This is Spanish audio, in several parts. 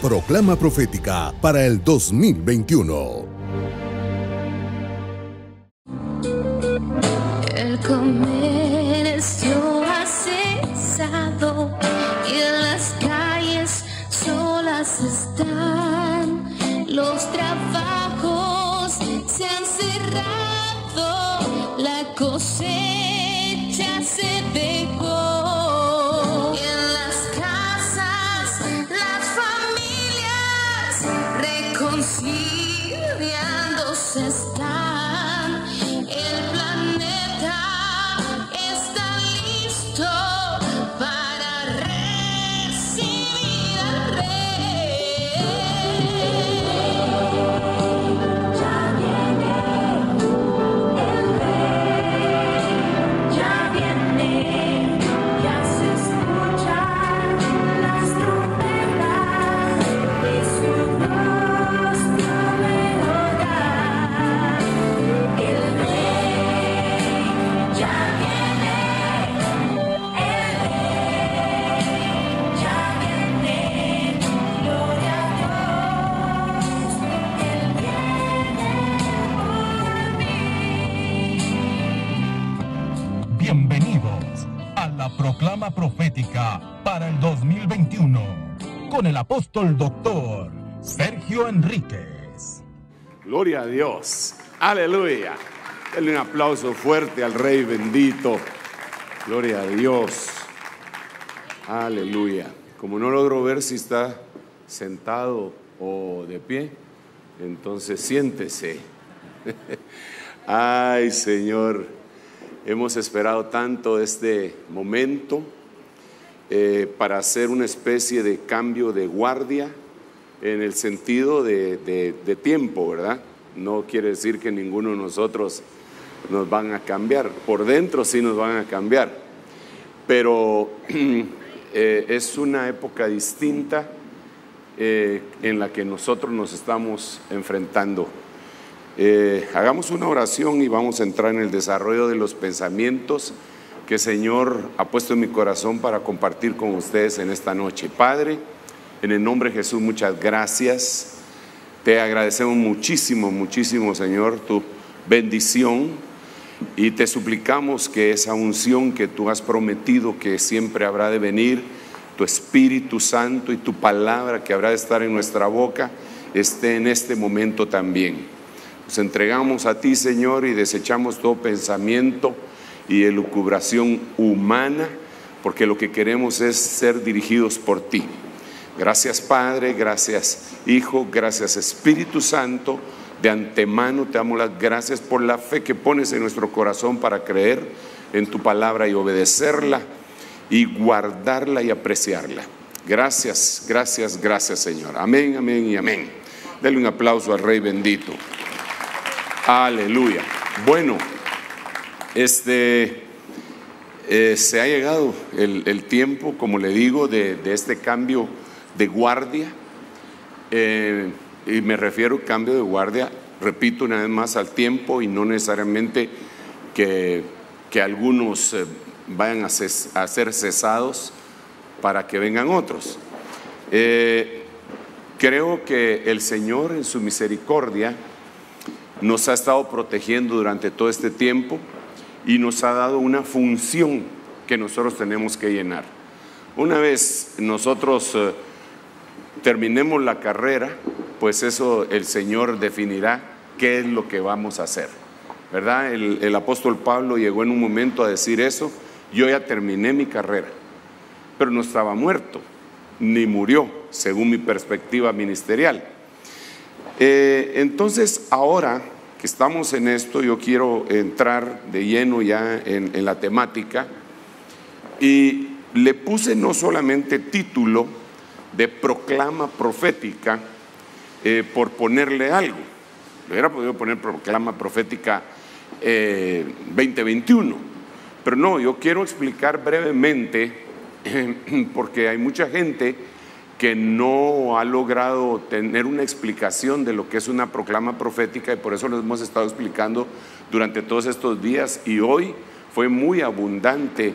Proclama Profética para el 2021. El comercio ha cesado y en las calles solas están. Los trabajos se han cerrado, la cosecha se dejó. Y en las casas las familias reconciliándose están. El planeta está listo para recibir al Rey. Ya viene el Rey, ya viene, ya se escuchan las trompetas y su voz proveerá. El Rey ya viene, el Rey ya viene, gloria a Dios, Él viene por mí. Bienvenidos a la Proclama Profética para el 2021 con el apóstol doctor Sergio Enríquez. Gloria a Dios, aleluya. Denle un aplauso fuerte al Rey bendito. Gloria a Dios, aleluya. Como no logro ver si está sentado o de pie, entonces siéntese. Ay, Señor, hemos esperado tanto este momento para hacer una especie de cambio de guardia en el sentido de tiempo, ¿verdad? No quiere decir que ninguno de nosotros nos van a cambiar. Por dentro sí nos van a cambiar, pero es una época distinta en la que nosotros nos estamos enfrentando. Hagamos una oración y vamos a entrar en el desarrollo de los pensamientos que el Señor ha puesto en mi corazón para compartir con ustedes en esta noche. Padre, en el nombre de Jesús, muchas gracias. Te agradecemos muchísimo, muchísimo, Señor, tu bendición, y te suplicamos que esa unción que tú has prometido que siempre habrá de venir, tu Espíritu Santo y tu palabra que habrá de estar en nuestra boca, esté en este momento también. Nos entregamos a ti, Señor, y desechamos todo pensamiento y elucubración humana, porque lo que queremos es ser dirigidos por ti. Gracias, Padre, gracias, Hijo, gracias, Espíritu Santo. De antemano te damos las gracias por la fe que pones en nuestro corazón para creer en tu palabra y obedecerla y guardarla y apreciarla. Gracias, gracias, gracias, Señor. Amén, amén y amén. Denle un aplauso al Rey bendito. Aleluya. Bueno, se ha llegado el tiempo, como le digo, de este cambio de guardia, y me refiero a cambio de guardia, repito una vez más, al tiempo, y no necesariamente que algunos vayan a ser cesados para que vengan otros. Creo que el Señor en su misericordia nos ha estado protegiendo durante todo este tiempo y nos ha dado una función que nosotros tenemos que llenar. Una vez nosotros terminemos la carrera, pues eso el Señor definirá qué es lo que vamos a hacer, ¿verdad? El apóstol Pablo llegó en un momento a decir eso: yo ya terminé mi carrera, pero no estaba muerto, ni murió, según mi perspectiva ministerial. Entonces, ahora que estamos en esto, yo quiero entrar de lleno ya en la temática, y le puse no solamente título de Proclama Profética por ponerle algo. Le hubiera podido poner Proclama Profética 2021, pero no, yo quiero explicar brevemente porque hay mucha gente que no ha logrado tener una explicación de lo que es una proclama profética, y por eso lo hemos estado explicando durante todos estos días, y hoy fue muy abundante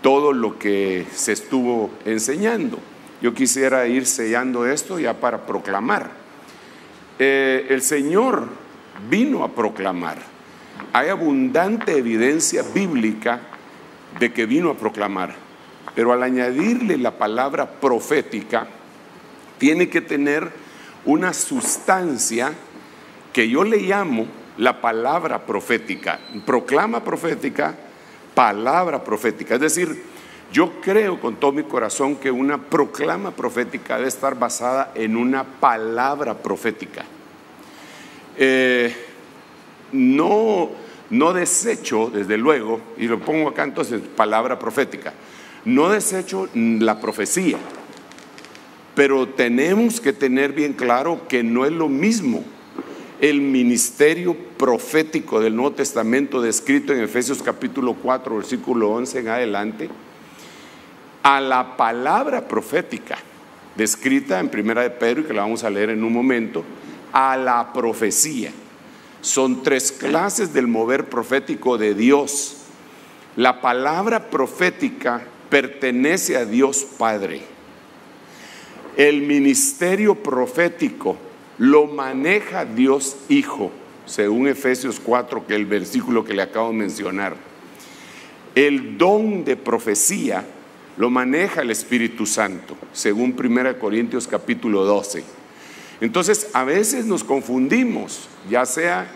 todo lo que se estuvo enseñando. yo quisiera ir sellando esto ya para proclamar. El Señor vino a proclamar. Hay abundante evidencia bíblica de que vino a proclamar, pero al añadirle la palabra profética, tiene que tener una sustancia que yo le llamo la palabra profética. Proclama profética, palabra profética. Es decir, yo creo con todo mi corazón que una proclama profética debe estar basada en una palabra profética. No desecho, desde luego, y lo pongo acá entonces, palabra profética, no desecho la profecía, pero tenemos que tener bien claro que no es lo mismo el ministerio profético del Nuevo Testamento descrito en Efesios capítulo 4, versículo 11 en adelante, a la palabra profética descrita en Primera de Pedro, y que la vamos a leer en un momento, a la profecía. Son tres clases del mover profético de Dios. La palabra profética pertenece a Dios Padre. El ministerio profético lo maneja Dios Hijo, según Efesios 4, que es el versículo que le acabo de mencionar. El don de profecía lo maneja el Espíritu Santo, según 1 Corintios capítulo 12. Entonces, a veces nos confundimos, ya sea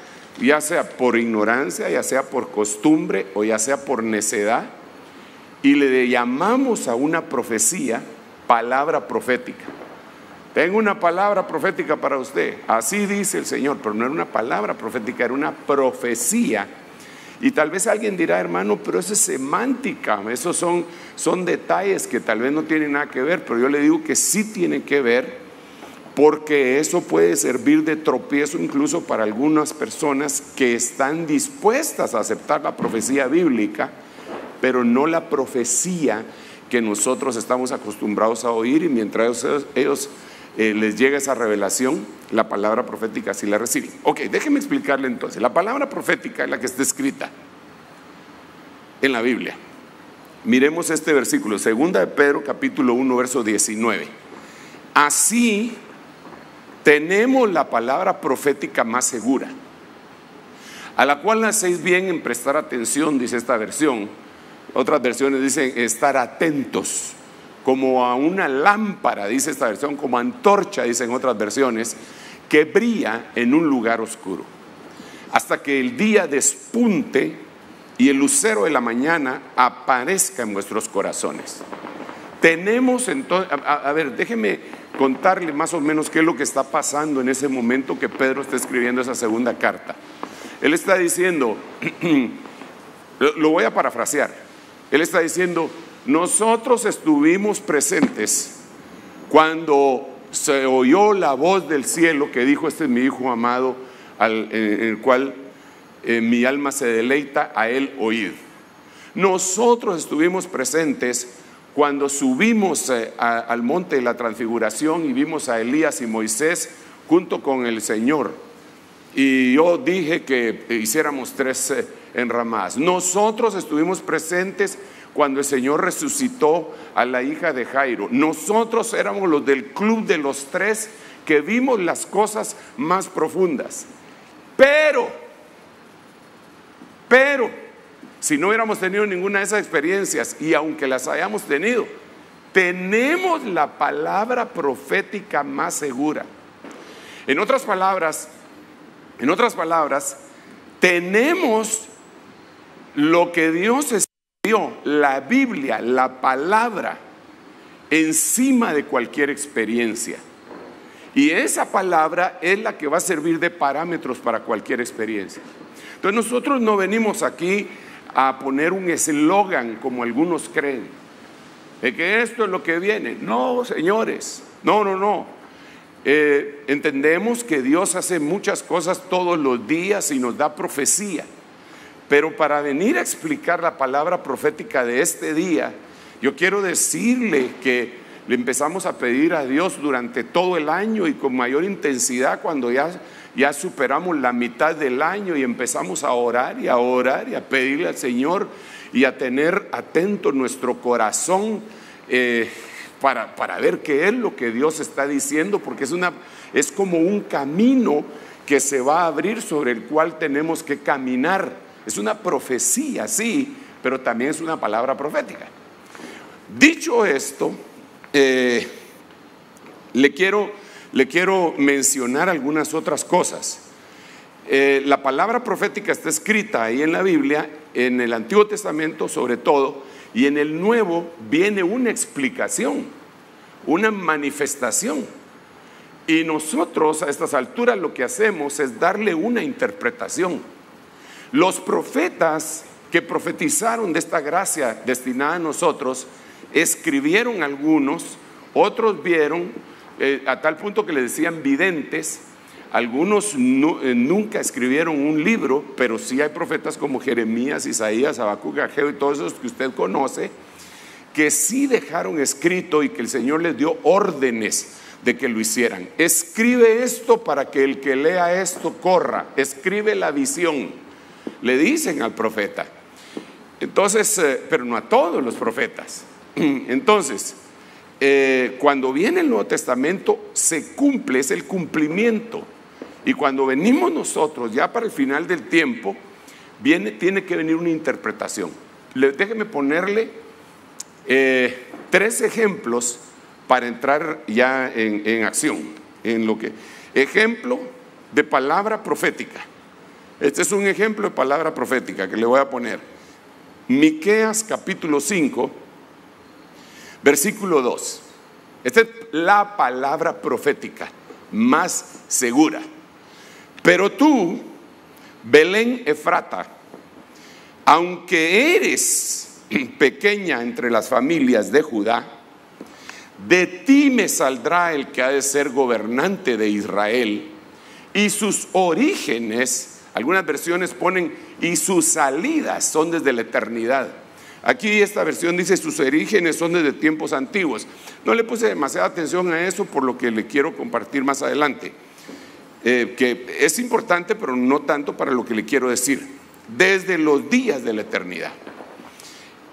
por ignorancia, ya sea por costumbre o ya sea por necedad, y le llamamos a una profecía palabra profética. Tengo una palabra profética para usted, así dice el Señor, pero no era una palabra profética, era una profecía. Y tal vez alguien dirá, hermano, pero eso es semántica, esos son detalles que tal vez no tienen nada que ver, pero yo le digo que sí tienen que ver, porque eso puede servir de tropiezo incluso para algunas personas que están dispuestas a aceptar la profecía bíblica, pero no la profecía que nosotros estamos acostumbrados a oír, y mientras ellos les llega esa revelación, la palabra profética sí la reciben. Ok, déjeme explicarle entonces. La palabra profética es la que está escrita en la Biblia. Miremos este versículo, 2 de Pedro capítulo 1, verso 19. Así tenemos la palabra profética más segura, a la cual hacéis bien en prestar atención, dice esta versión. Otras versiones dicen estar atentos, como a una lámpara, dice esta versión, como antorcha, dicen otras versiones, que brilla en un lugar oscuro, hasta que el día despunte y el lucero de la mañana aparezca en vuestros corazones. Tenemos entonces, a ver, déjeme contarle más o menos qué es lo que está pasando en ese momento que Pedro está escribiendo esa segunda carta. Él está diciendo, lo voy a parafrasear, él está diciendo: nosotros estuvimos presentes cuando se oyó la voz del cielo que dijo, este es mi Hijo amado, en el cual mi alma se deleita, a él oíd. Nosotros estuvimos presentes cuando subimos al monte de la transfiguración y vimos a Elías y Moisés junto con el Señor, y yo dije que hiciéramos 3 enramadas. Nosotros estuvimos presentes cuando el Señor resucitó a la hija de Jairo. Nosotros éramos los del club de los 3 que vimos las cosas más profundas. Pero, si no hubiéramos tenido ninguna de esas experiencias, y aunque las hayamos tenido, tenemos la palabra profética más segura. En otras palabras, tenemos lo que Dios escribió, la Biblia, la palabra, encima de cualquier experiencia. Y esa palabra es la que va a servir de parámetros para cualquier experiencia. Entonces nosotros no venimos aquí a poner un eslogan como algunos creen, de que esto es lo que viene. No, señores, no. Entendemos que Dios hace muchas cosas todos los días y nos da profecía, pero para venir a explicar la palabra profética de este día, yo quiero decirle que le empezamos a pedir a Dios durante todo el año y con mayor intensidad cuando ya superamos la mitad del año, y empezamos a orar y a pedirle al Señor y a tener atento nuestro corazón para ver qué es lo que Dios está diciendo, porque es como un camino que se va a abrir sobre el cual tenemos que caminar. Es una profecía, sí, pero también es una palabra profética. Dicho esto, le quiero mencionar algunas otras cosas. La palabra profética está escrita ahí en la Biblia, en el Antiguo Testamento sobre todo, y en el Nuevo viene una explicación, una manifestación. Y nosotros a estas alturas lo que hacemos es darle una interpretación. Los profetas que profetizaron de esta gracia destinada a nosotros, escribieron algunos, otros vieron, a tal punto que le decían videntes. Algunos nunca escribieron un libro, pero sí hay profetas como Jeremías, Isaías, Habacuc, Ageo y todos esos que usted conoce, que sí dejaron escrito y que el Señor les dio órdenes de que lo hicieran. Escribe esto para que el que lea esto corra. Escribe la visión, le dicen al profeta. Entonces, pero no a todos los profetas. Entonces, cuando viene el Nuevo Testamento se cumple, es el cumplimiento. Y cuando venimos nosotros ya para el final del tiempo, tiene que venir una interpretación. Déjeme ponerle 3 ejemplos para entrar ya en acción. Ejemplo de palabra profética. Este es un ejemplo de palabra profética que le voy a poner. Miqueas capítulo 5, versículo 2. Esta es la palabra profética más segura. Pero tú, Belén Efrata, aunque eres pequeña entre las familias de Judá, de ti me saldrá el que ha de ser gobernante de Israel, y sus orígenes, algunas versiones ponen, y sus salidas son desde la eternidad. Aquí esta versión dice sus orígenes son desde tiempos antiguos. No le puse demasiada atención a eso por lo que le quiero compartir más adelante, que es importante pero no tanto para lo que le quiero decir. Desde los días de la eternidad.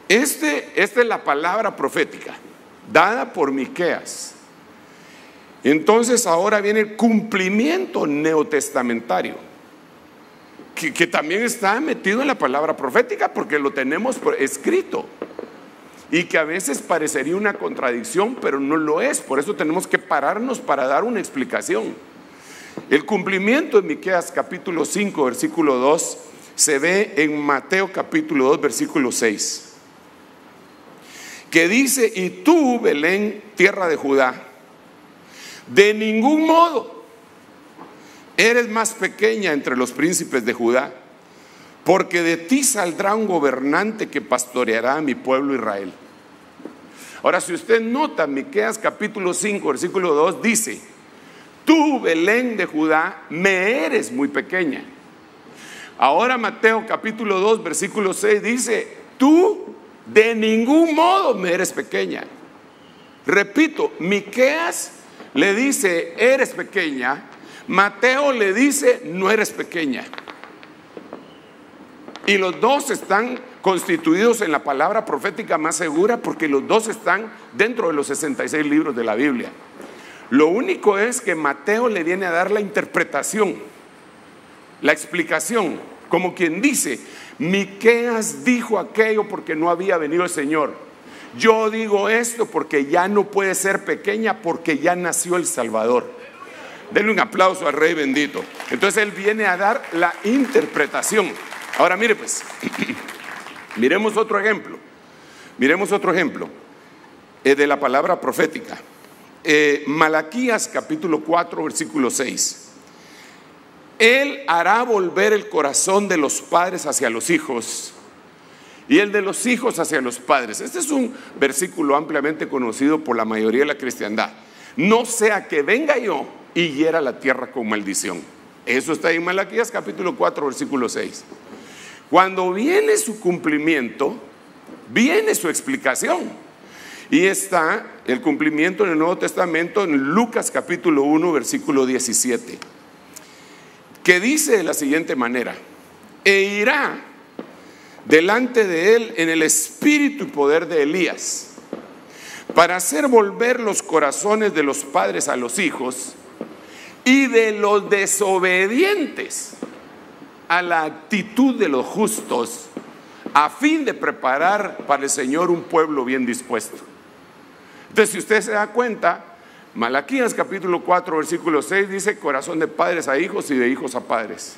Esta es la palabra profética dada por Miqueas. Entonces ahora viene el cumplimiento neotestamentario, que también está metido en la palabra profética porque lo tenemos escrito y que a veces parecería una contradicción, pero no lo es. Por eso tenemos que pararnos para dar una explicación. El cumplimiento de Miqueas capítulo 5 versículo 2 se ve en Mateo capítulo 2 versículo 6, que dice: y tú, Belén, tierra de Judá, de ningún modo eres más pequeña entre los príncipes de Judá, porque de ti saldrá un gobernante que pastoreará a mi pueblo Israel. Ahora, si usted nota, Miqueas capítulo 5 versículo 2 dice: tú, Belén de Judá, me eres muy pequeña. Ahora Mateo capítulo 2 versículo 6 dice: tú de ningún modo me eres pequeña. Repito, Miqueas le dice eres pequeña, Mateo le dice no eres pequeña. Y los dos están constituidos en la palabra profética más segura porque los dos están dentro de los 66 libros de la Biblia. Lo único es que Mateo le viene a dar la interpretación, la explicación, como quien dice: Miqueas dijo aquello porque no había venido el Señor. Yo digo esto porque ya no puede ser pequeña porque ya nació el Salvador. Denle un aplauso al Rey bendito. Entonces él viene a dar la interpretación. Ahora mire pues, miremos otro ejemplo. Miremos otro ejemplo de la palabra profética. Malaquías capítulo 4 versículo 6. Él hará volver el corazón de los padres hacia los hijos y el de los hijos hacia los padres. Este es un versículo ampliamente conocido por la mayoría de la cristiandad. No sea que venga yo y hiera la tierra con maldición. Eso está en Malaquías capítulo 4 versículo 6. Cuando viene su cumplimiento, viene su explicación. Y está el cumplimiento en el Nuevo Testamento en Lucas capítulo 1 versículo 17, que dice de la siguiente manera: e irá delante de él en el espíritu y poder de Elías para hacer volver los corazones de los padres a los hijos y de los desobedientes a la actitud de los justos, a fin de preparar para el Señor un pueblo bien dispuesto. Entonces, si usted se da cuenta, Malaquías capítulo 4 versículo 6 dice corazón de padres a hijos y de hijos a padres.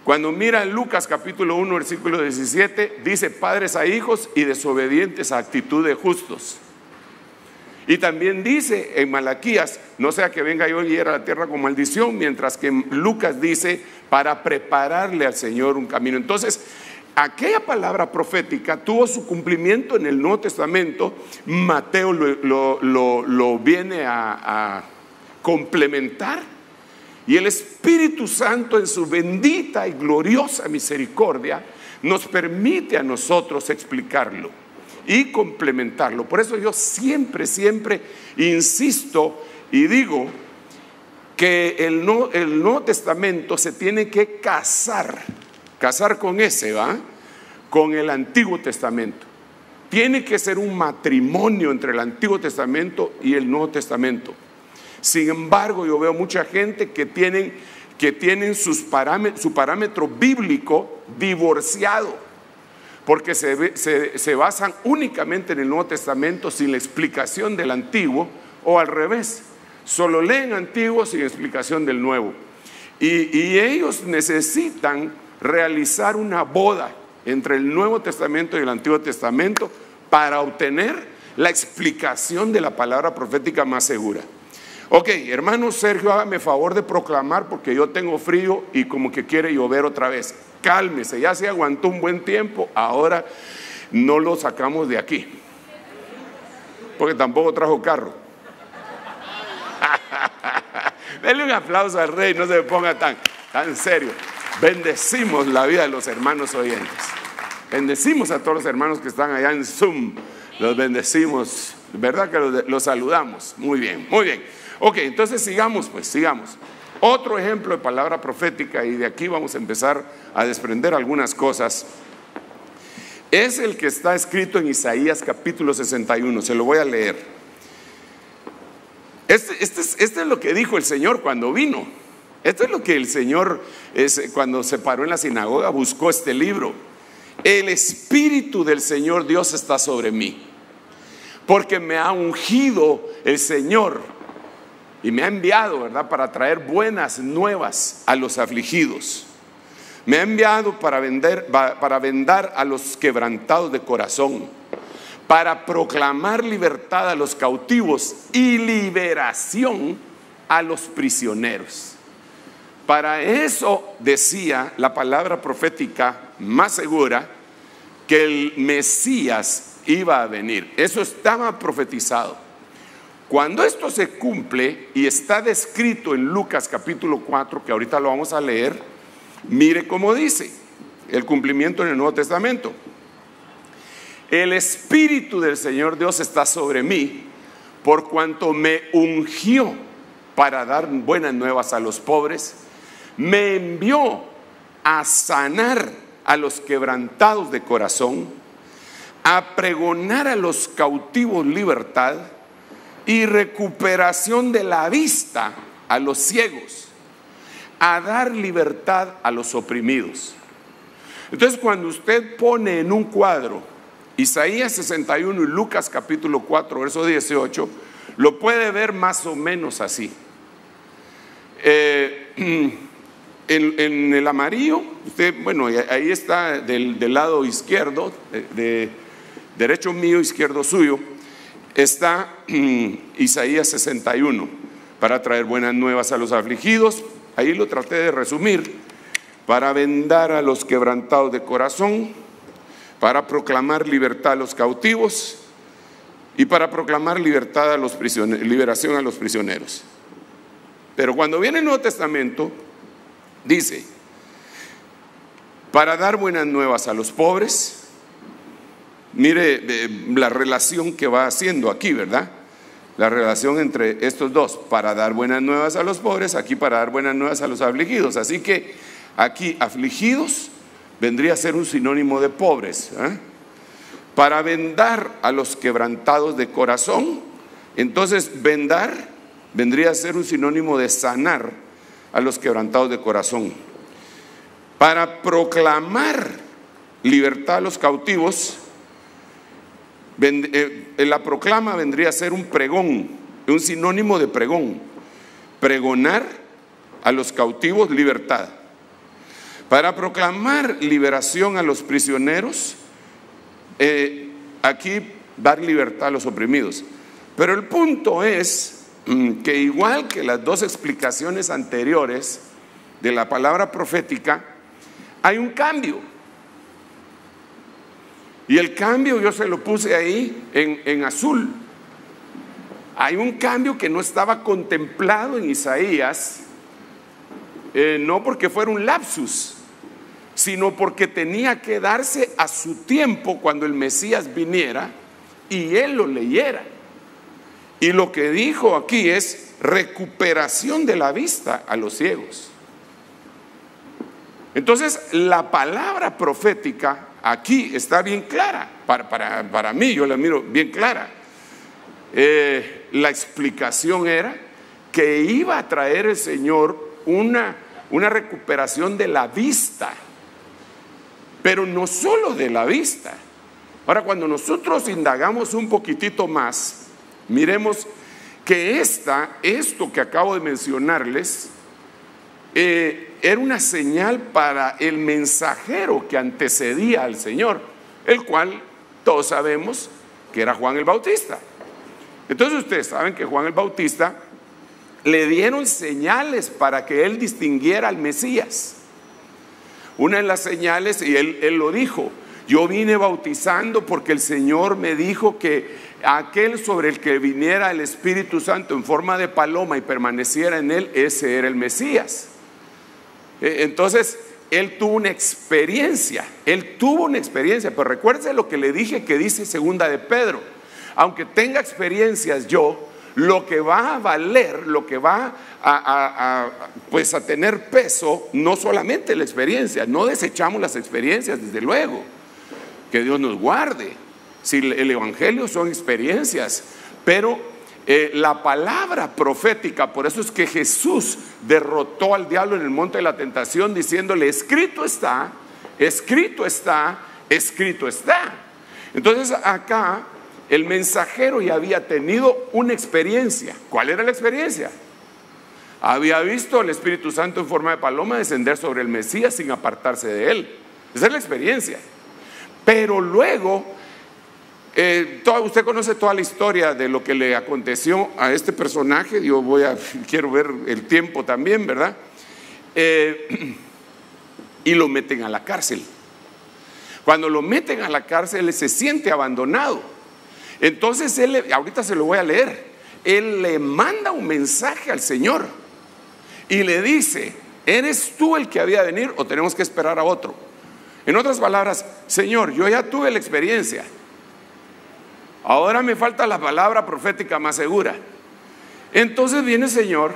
Cuando mira en Lucas capítulo 1 versículo 17 dice padres a hijos y desobedientes a actitud de justos. Y también dice en Malaquías, no sea que venga yo y hiera la tierra con maldición, mientras que en Lucas dice para prepararle al Señor un camino. Entonces, aquella palabra profética tuvo su cumplimiento en el Nuevo Testamento. Mateo lo viene a complementar, y el Espíritu Santo en su bendita y gloriosa misericordia nos permite a nosotros explicarlo y complementarlo. Por eso yo siempre insisto y digo que el Nuevo Testamento se tiene que casar con ese, con el Antiguo Testamento. Tiene que ser un matrimonio entre el Antiguo Testamento y el Nuevo Testamento. Sin embargo, yo veo mucha gente que tienen su parámetro bíblico divorciado, porque se basan únicamente en el Nuevo Testamento sin la explicación del Antiguo, o al revés, solo leen Antiguo sin explicación del Nuevo. Y ellos necesitan realizar una boda entre el Nuevo Testamento y el Antiguo Testamento para obtener la explicación de la palabra profética más segura. Ok, hermano Sergio, hágame favor de proclamar porque yo tengo frío y como que quiere llover otra vez. Cálmese, ya se aguantó un buen tiempo, ahora no lo sacamos de aquí, porque tampoco trajo carro. Denle un aplauso al rey, no se ponga tan serio. Bendecimos la vida de los hermanos oyentes. Bendecimos a todos los hermanos que están allá en Zoom. Los bendecimos, ¿verdad que los saludamos? Muy bien, muy bien. Ok, entonces sigamos. Otro ejemplo de palabra profética, y de aquí vamos a empezar a desprender algunas cosas, es el que está escrito en Isaías capítulo 61. Se lo voy a leer. Este es lo que dijo el Señor cuando vino. Esto es lo que el Señor, cuando se paró en la sinagoga, buscó este libro. El Espíritu del Señor Dios está sobre mí, porque me ha ungido el Señor y me ha enviado, ¿verdad?, para traer buenas nuevas a los afligidos. Me ha enviado para vendar a los quebrantados de corazón, para proclamar libertad a los cautivos y liberación a los prisioneros. Para eso decía la palabra profética más segura, que el Mesías iba a venir. Eso estaba profetizado. Cuando esto se cumple y está descrito en Lucas capítulo 4, que ahorita lo vamos a leer, mire cómo dice el cumplimiento en el Nuevo Testamento. El Espíritu del Señor Dios está sobre mí, por cuanto me ungió para dar buenas nuevas a los pobres, me envió a sanar a los quebrantados de corazón, a pregonar a los cautivos libertad y recuperación de la vista a los ciegos, a dar libertad a los oprimidos. Entonces, cuando usted pone en un cuadro Isaías 61 y Lucas capítulo 4 verso 18, lo puede ver más o menos así. En el amarillo, usted, bueno, ahí está del lado izquierdo, de derecho mío, izquierdo suyo, está Isaías 61, para traer buenas nuevas a los afligidos. Ahí lo traté de resumir: para vendar a los quebrantados de corazón, para proclamar libertad a los cautivos y para proclamar libertad a los prisioneros, liberación a los prisioneros. Pero cuando viene el Nuevo Testamento, dice: para dar buenas nuevas a los pobres. Mire la relación que va haciendo aquí, ¿verdad? La relación entre estos dos: para dar buenas nuevas a los pobres, aquí para dar buenas nuevas a los afligidos. Así que aquí afligidos vendría a ser un sinónimo de pobres, ¿eh? para vendar a los quebrantados de corazón. Entonces, vendar vendría a ser un sinónimo de sanar a los quebrantados de corazón. Para proclamar libertad a los cautivos, la proclama vendría a ser un pregón, un sinónimo de pregón. Pregonar a los cautivos libertad. Para proclamar liberación a los prisioneros, aquí dar libertad a los oprimidos. Pero el punto es que igual que las dos explicaciones anteriores de la palabra profética, hay un cambio. Y el cambio yo se lo puse ahí en azul. Hay un cambio que no estaba contemplado en Isaías, no porque fuera un lapsus, sino porque tenía que darse a su tiempo cuando el Mesías viniera y él lo leyera. Y lo que dijo aquí es recuperación de la vista a los ciegos. Entonces, la palabra profética aquí está bien clara. Para mí, yo la miro bien clara. La explicación era que iba a traer el Señor una recuperación de la vista, pero no solo de la vista. Ahora, cuando nosotros indagamos un poquitito más, miremos que esto que acabo de mencionarles era una señal para el mensajero que antecedía al Señor, el cual todos sabemos que era Juan el Bautista. Entonces ustedes saben que Juan el Bautista le dieron señales para que él distinguiera al Mesías. Una de las señales, y él lo dijo: yo vine bautizando porque el Señor me dijo que aquel sobre el que viniera el Espíritu Santo en forma de paloma y permaneciera en él, ese era el Mesías. Entonces él tuvo una experiencia, pero recuérdense lo que le dije que dice segunda de Pedro: aunque tenga experiencias yo, lo que va a valer, lo que va a tener peso, no solamente la experiencia. No desechamos las experiencias, desde luego, que Dios nos guarde. Si el evangelio son experiencias, pero la palabra profética, por eso es que Jesús derrotó al diablo en el monte de la tentación diciéndole: escrito está, escrito está, escrito está. Entonces acá el mensajero ya había tenido una experiencia. ¿Cuál era la experiencia? Había visto al Espíritu Santo en forma de paloma descender sobre el Mesías sin apartarse de él. Esa es la experiencia. Pero luego, usted conoce toda la historia de lo que le aconteció a este personaje. Quiero ver el tiempo también, ¿verdad? Y lo meten a la cárcel. Cuando lo meten a la cárcel, él se siente abandonado. Entonces ahorita se lo voy a leer, él le manda un mensaje al Señor y le dice: ¿eres tú el que había de venir o tenemos que esperar a otro? En otras palabras: Señor, yo ya tuve la experiencia, ahora me falta la palabra profética más segura. Entonces viene el Señor,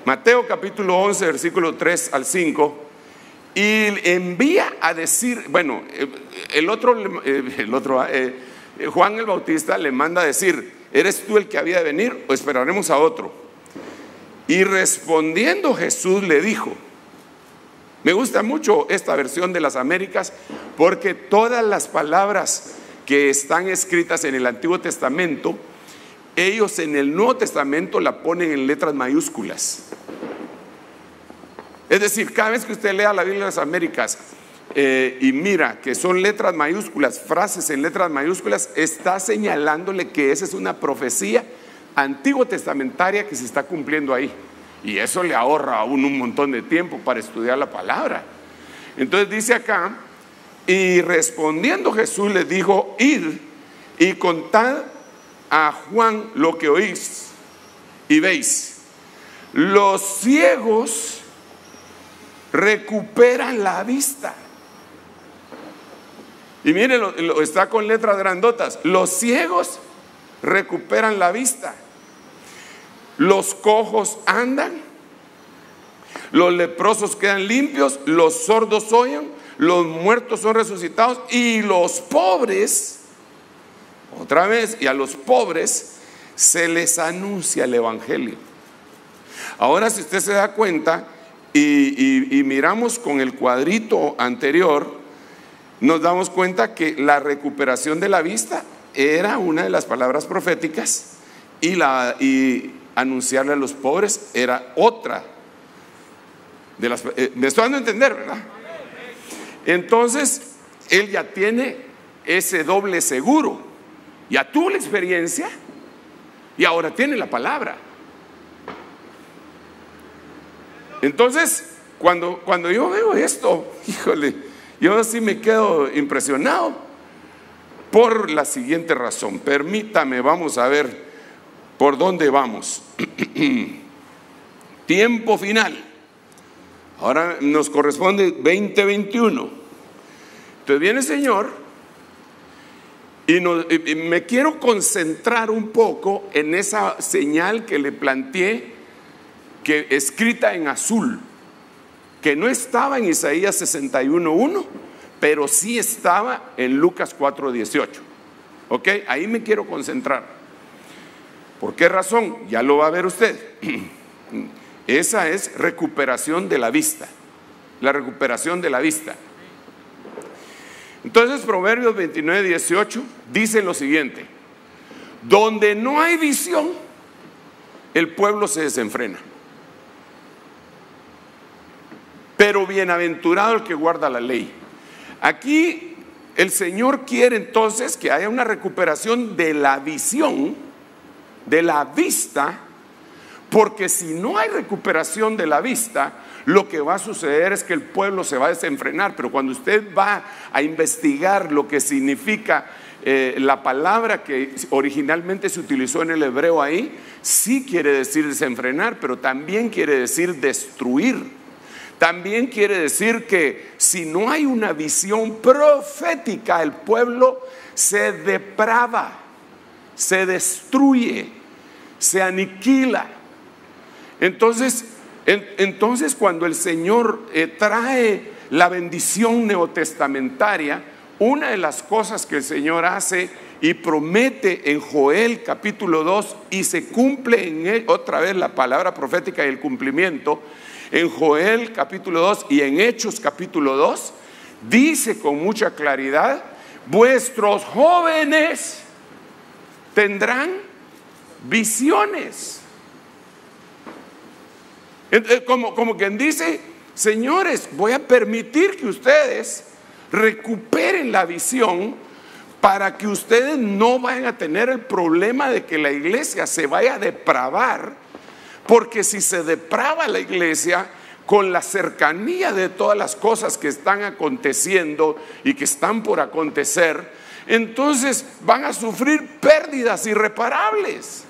Mateo capítulo 11, versículo 3 al 5, y envía a decir, Juan el Bautista le manda a decir: ¿eres tú el que había de venir o esperaremos a otro? Y respondiendo Jesús le dijo, me gusta mucho esta versión de las Américas, porque todas las palabras que están escritas en el Antiguo Testamento, ellos en el Nuevo Testamento la ponen en letras mayúsculas. Es decir, cada vez que usted lea la Biblia de las Américas y mira que son letras mayúsculas, frases en letras mayúsculas, está señalándole que esa es una profecía antiguo testamentaria que se está cumpliendo ahí. Y eso le ahorra a uno un montón de tiempo para estudiar la palabra. Entonces dice acá: y respondiendo Jesús les dijo: id y contad a Juan lo que oís y veis. Los ciegos recuperan la vista. Y miren, está con letras grandotas: los ciegos recuperan la vista, los cojos andan, los leprosos quedan limpios, los sordos oyen, los muertos son resucitados y los pobres, otra vez, y a los pobres se les anuncia el evangelio. Ahora, si usted se da cuenta y miramos con el cuadrito anterior, nos damos cuenta que la recuperación de la vista era una de las palabras proféticas y anunciarle a los pobres era otra de las. Me estoy dando a entender, ¿verdad? Entonces, él ya tiene ese doble seguro. Ya tuvo la experiencia y ahora tiene la palabra. Entonces, cuando yo veo esto, híjole, yo sí me quedo impresionado por la siguiente razón. Permítame, vamos a ver por dónde vamos. Tiempo final. Ahora nos corresponde 2021. Entonces viene el Señor y me quiero concentrar un poco en esa señal que le planteé, que escrita en azul, que no estaba en Isaías 61:1, pero sí estaba en Lucas 4:18. ¿Ok? Ahí me quiero concentrar. ¿Por qué razón? Ya lo va a ver usted. Esa es recuperación de la vista. La recuperación de la vista. Entonces, Proverbios 29:18 dice lo siguiente: donde no hay visión, el pueblo se desenfrena. Pero bienaventurado el que guarda la ley. Aquí el Señor quiere entonces que haya una recuperación de la visión, de la vista, porque si no hay recuperación de la vista, lo que va a suceder es que el pueblo se va a desenfrenar. Pero cuando usted va a investigar lo que significa la palabra que originalmente se utilizó en el hebreo ahí, sí quiere decir desenfrenar, pero también quiere decir destruir. También quiere decir que si no hay una visión profética, el pueblo se deprava, se destruye, se aniquila. Entonces cuando el Señor trae la bendición neotestamentaria, una de las cosas que el Señor hace y promete en Joel capítulo 2, y se cumple en él otra vez la palabra profética y el cumplimiento, en Joel capítulo 2 y en Hechos capítulo 2, dice con mucha claridad: vuestros jóvenes tendrán visiones. Como quien dice: señores, voy a permitir que ustedes recuperen la visión para que ustedes no vayan a tener el problema de que la iglesia se vaya a depravar. Porque si se deprava la iglesia con la cercanía de todas las cosas que están aconteciendo y que están por acontecer, entonces van a sufrir pérdidas irreparables.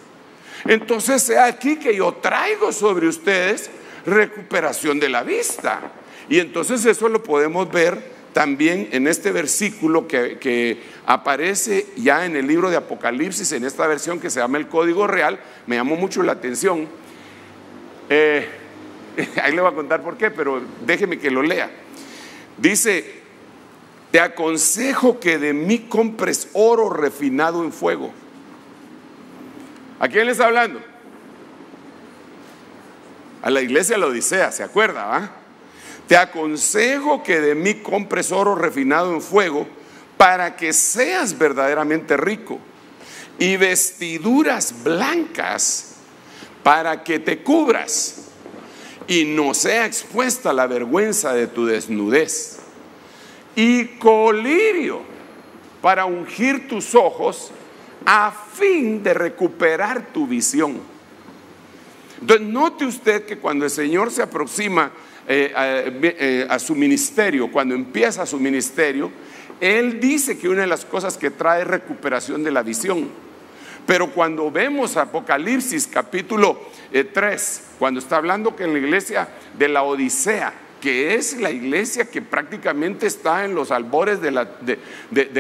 Entonces sea aquí que yo traigo sobre ustedes recuperación de la vista. Y entonces eso lo podemos ver también en este versículo que aparece ya en el libro de Apocalipsis, en esta versión que se llama el Código Real. Me llamó mucho la atención. Ahí le voy a contar por qué, pero déjeme que lo lea. Dice: te aconsejo que de mí compres oro refinado en fuego. ¿A quién le está hablando? A la iglesia de la Odisea, ¿se acuerda? ¿Va? Te aconsejo que de mí compres oro refinado en fuego, para que seas verdaderamente rico, y vestiduras blancas para que te cubras y no sea expuesta la vergüenza de tu desnudez, y colirio para ungir tus ojos, a fin de recuperar tu visión. Entonces note usted que cuando el Señor se aproxima a su ministerio, cuando empieza su ministerio, Él dice que una de las cosas que trae es recuperación de la visión. Pero cuando vemos Apocalipsis capítulo 3, cuando está hablando que en la iglesia de la Odisea, que es la iglesia que prácticamente está en los albores de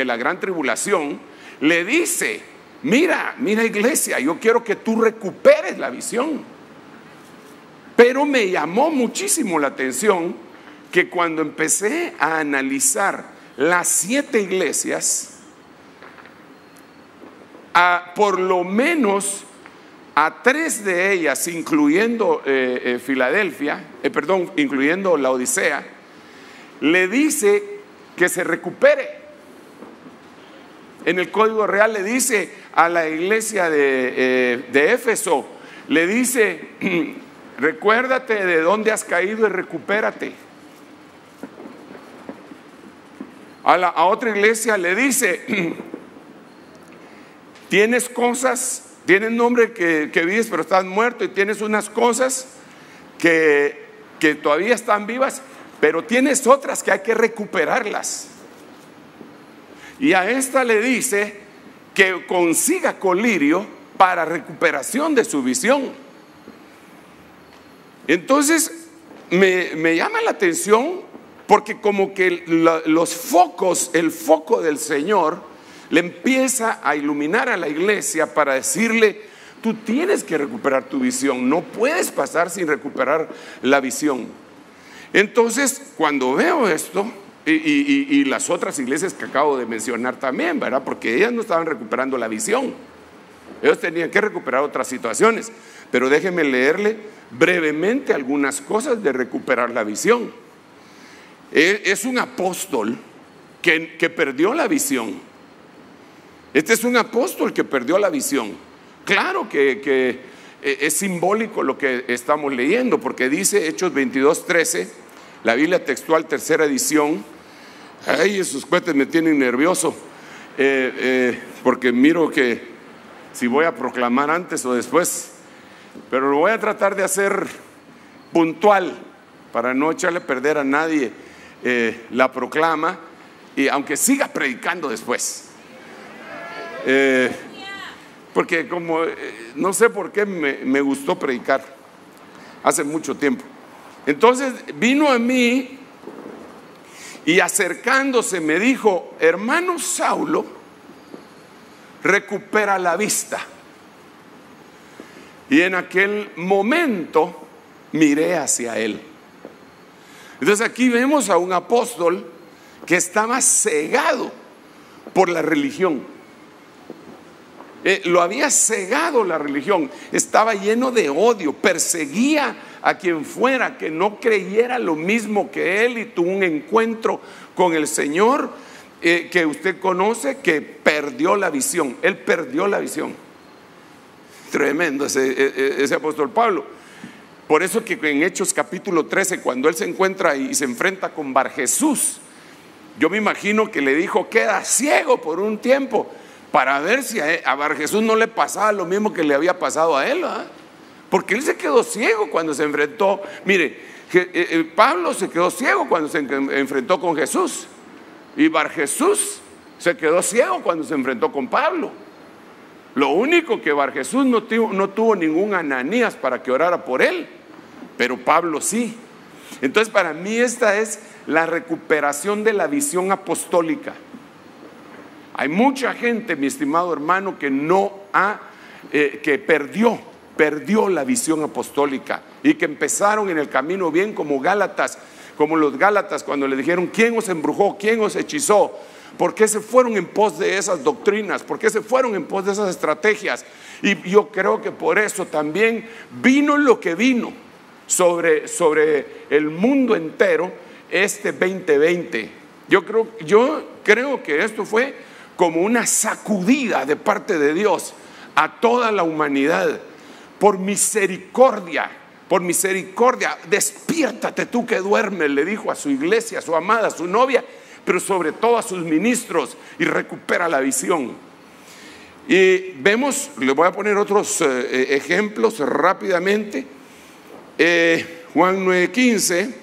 la gran tribulación, le dice: mira iglesia, yo quiero que tú recuperes la visión. Pero me llamó muchísimo la atención que cuando empecé a analizar las 7 iglesias, por lo menos a 3 de ellas, incluyendo incluyendo la Odisea, le dice que se recupere. En el Código Real le dice a la iglesia de Éfeso, le dice, recuérdate de dónde has caído y recupérate. A otra iglesia le dice, tienes cosas, tienes nombre que vives pero estás muerto, y tienes unas cosas que todavía están vivas, pero tienes otras que hay que recuperarlas. Y a esta le dice que consiga colirio para recuperación de su visión. Entonces me llama la atención, porque como que el foco del Señor le empieza a iluminar a la iglesia para decirle, tú tienes que recuperar tu visión, no puedes pasar sin recuperar la visión. Entonces, cuando veo esto, y las otras iglesias que acabo de mencionar también, ¿verdad? Porque ellas no estaban recuperando la visión, ellos tenían que recuperar otras situaciones. Pero déjenme leerle brevemente algunas cosas de recuperar la visión. Es un apóstol que perdió la visión. Este es un apóstol que perdió la visión. Claro que es simbólico lo que estamos leyendo, porque dice Hechos 22:13, la Biblia textual, tercera edición. Ay, esos cohetes me tienen nervioso, porque miro que si voy a proclamar antes o después, pero lo voy a tratar de hacer puntual para no echarle a perder a nadie la proclama, y aunque siga predicando después, porque como no sé por qué me gustó predicar hace mucho tiempo. Entonces vino a mí y acercándose me dijo, hermano Saulo, recupera la vista. Y en aquel momento miré hacia él. Entonces aquí vemos a un apóstol que estaba cegado por la religión. Lo había cegado la religión, estaba lleno de odio, perseguía a quien fuera que no creyera lo mismo que él, y tuvo un encuentro con el Señor que usted conoce, que perdió la visión. Él perdió la visión. Tremendo ese apóstol Pablo. Por eso que en Hechos capítulo 13, cuando él se encuentra y se enfrenta con Barjesús, yo me imagino que le dijo, queda ciego por un tiempo, para ver si a Barjesús no le pasaba lo mismo que le había pasado a él, ¿verdad? Porque él se quedó ciego cuando se enfrentó. Mire, Pablo se quedó ciego cuando se enfrentó con Jesús, y Barjesús se quedó ciego cuando se enfrentó con Pablo. Lo único que Barjesús no tuvo ningún Ananías para que orara por él, pero Pablo sí. Entonces para mí esta es la recuperación de la visión apostólica. Hay mucha gente, mi estimado hermano, que que perdió la visión apostólica, y que empezaron en el camino bien como los Gálatas cuando le dijeron, ¿quién os embrujó? ¿Quién os hechizó? ¿Por qué se fueron en pos de esas doctrinas? ¿Por qué se fueron en pos de esas estrategias? Y yo creo que por eso también vino lo que vino sobre el mundo entero este 2020. Yo creo que esto fue como una sacudida de parte de Dios a toda la humanidad. Por misericordia, despiértate tú que duermes, le dijo a su iglesia, a su amada, a su novia, pero sobre todo a sus ministros, y recupera la visión. Y vemos, le voy a poner otros ejemplos rápidamente. Juan 9:15,